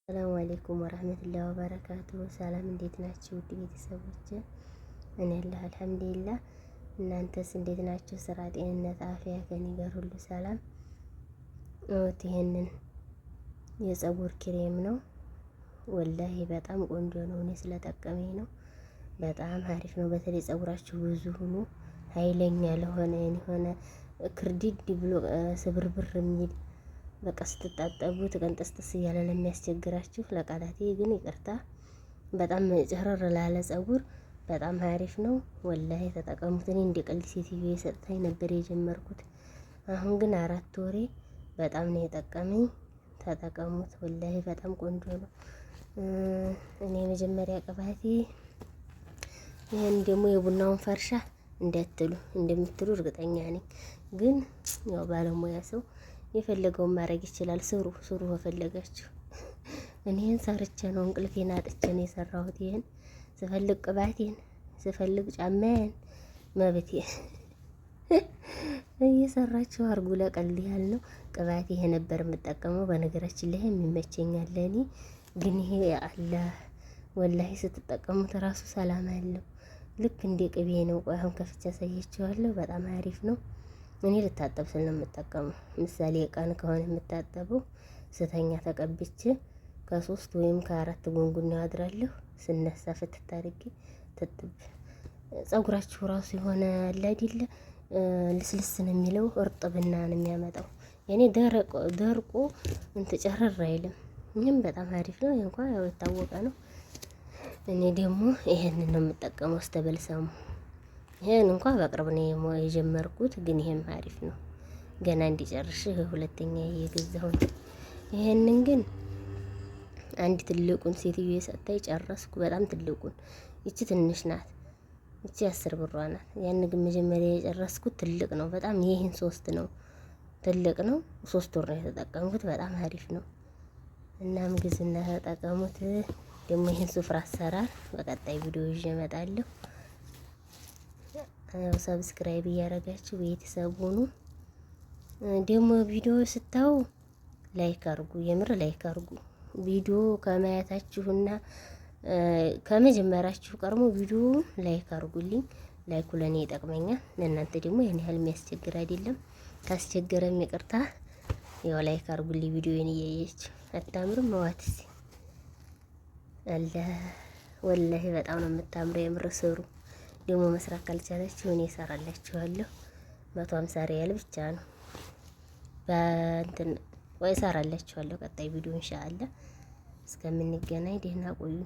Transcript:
ሰላም አለይኩም ወራህመቱላሂ ወበረካቱ። ሰላም እንዴት ናችሁ ውድ ቤተሰቦች? እኔ አለሁ አልሐምዱሊላህ። እናንተስ እንዴት ናችሁ? ስራ፣ ጤንነት፣ አፍያ ከኔ ጋር ሁሉ ሰላም። ይሄንን የፀጉር ክሬም ነው። ወላሂ በጣም ቆንጆ ነው። እኔ ስለጠቀመኝ ነው። በጣም አሪፍ ነው። በተለይ ፀጉራችሁ ብዙ ሆኖ ኃይለኛ ለሆነ የሆነ ክርዲድ ብሎ ስብርብር የሚል በቃ ስትጣጠቡት ቀንጠስጥስ እያለ ለሚያስቸግራችሁ ለቃላቴ ግን ይቅርታ። በጣም ጨረር ላለ ፀጉር በጣም አሪፍ ነው። ወላሂ ተጠቀሙት። እኔ እንደ ቀልድ ሴትዮ የሰጠኝ ነበር የጀመርኩት። አሁን ግን 4 ወሬ በጣም ነው የጠቀመኝ። ተጠቀሙት። ወላሂ በጣም ቆንጆ ነው። እኔ መጀመሪያ ቅባቴ ይሄን ደግሞ የቡናውን ፈርሻ እንደምትሉ እርግጠኛ ነኝ። ግን ያው ባለሙያ ሰው የፈለገውን ማድረግ ይችላል። ስሩ ከፈለጋችሁ። እኔን ሰርቼ ነው እንቅልፌን አጥቼ ነው የሰራሁት። ይሄን ስፈልግ ቅባቴን ስፈልግ ጫማዬን መብቴ እየሰራችሁ አርጉ። ለቀልድ ያህል ነው። ቅባቴ ይሄ ነበር የምጠቀመው። በነገራችን ላይ የሚመቸኛል ለኔ። ግን ይሄ አለ ወላሂ ስትጠቀሙት ራሱ ሰላም አለው። ልክ እንደ ቅቤ ነው። ቆይ አሁን ከፍቼ አሳያችኋለሁ። በጣም አሪፍ ነው። እኔ ልታጠብ ስል ነው የምጠቀመው። ምሳሌ ቀን ከሆነ የምታጠበው ስተኛ ተቀብቼ ከ3 ወይም ከ4 ጉንጉን አድራለሁ። ስነሳ ፍትት አድርጌ ትጥብ። ፀጉራችሁ ራሱ የሆነ አለ አይደለ ልስልስ ነው የሚለው፣ እርጥብና ነው የሚያመጣው። የኔ ደርቆ ጨረር አይልም። ይህም በጣም አሪፍ ነው። ይሄ እንኳን ያው የታወቀ ነው። እኔ ደግሞ ይሄንን ነው የምጠቀመው። ስተበልሰሙ ይሄን እንኳን በቅርብ ነው የጀመርኩት፣ ግን ይሄም አሪፍ ነው። ገና እንዲጨርሽ ሁለተኛ እየገዛሁ ነው። ይሄንን ግን አንድ ትልቁን ሴትዮ የሰጠኝ ጨረስኩ። በጣም ትልቁን። ይቺ ትንሽ ናት። ይቺ 10 ብሯ ናት። ያን ግን መጀመሪያ የጨረስኩት ትልቅ ነው በጣም። ይሄን 3 ነው፣ ትልቅ ነው። 3 ወር ነው የተጠቀምኩት። በጣም አሪፍ ነው። እናም ግዝና ተጠቀሙት። ደግሞ ይሄን ሱፍራ አሰራር በቀጣይ ቪዲዮ ይዤ እመጣለሁ። ሰብስክራይብ እያደረጋችሁ ቤተሰብ ሁኑ። ደግሞ ቪዲዮ ስታዩ ላይክ አርጉ። የምር ላይክ አርጉ። ቪዲዮ ከማየታችሁና ከመጀመራችሁ ቀርሞ ቪዲዮ ላይክ አርጉልኝ። ላይኩ ለኔ ይጠቅመኛል። ለእናንተ ደግሞ ያን ያህል የሚያስቸግር አይደለም። ካስቸገረም ይቅርታ። ያው ላይክ አርጉልኝ። ቪዲዮዬን እያያችሁ አታምርም? መዋትስ አለ ወላሂ በጣም ነው የምታምረው። የምር ስሩ። ደግሞ መስራት ካልቻላችሁ እኔ እሰራላችኋለሁ። 150 ሪያል ብቻ ነው። በእንትን ወይ እሰራላችኋለሁ። ቀጣይ ቪዲዮ ኢንሻአላህ። እስከምንገናኝ ደህና ቆዩ።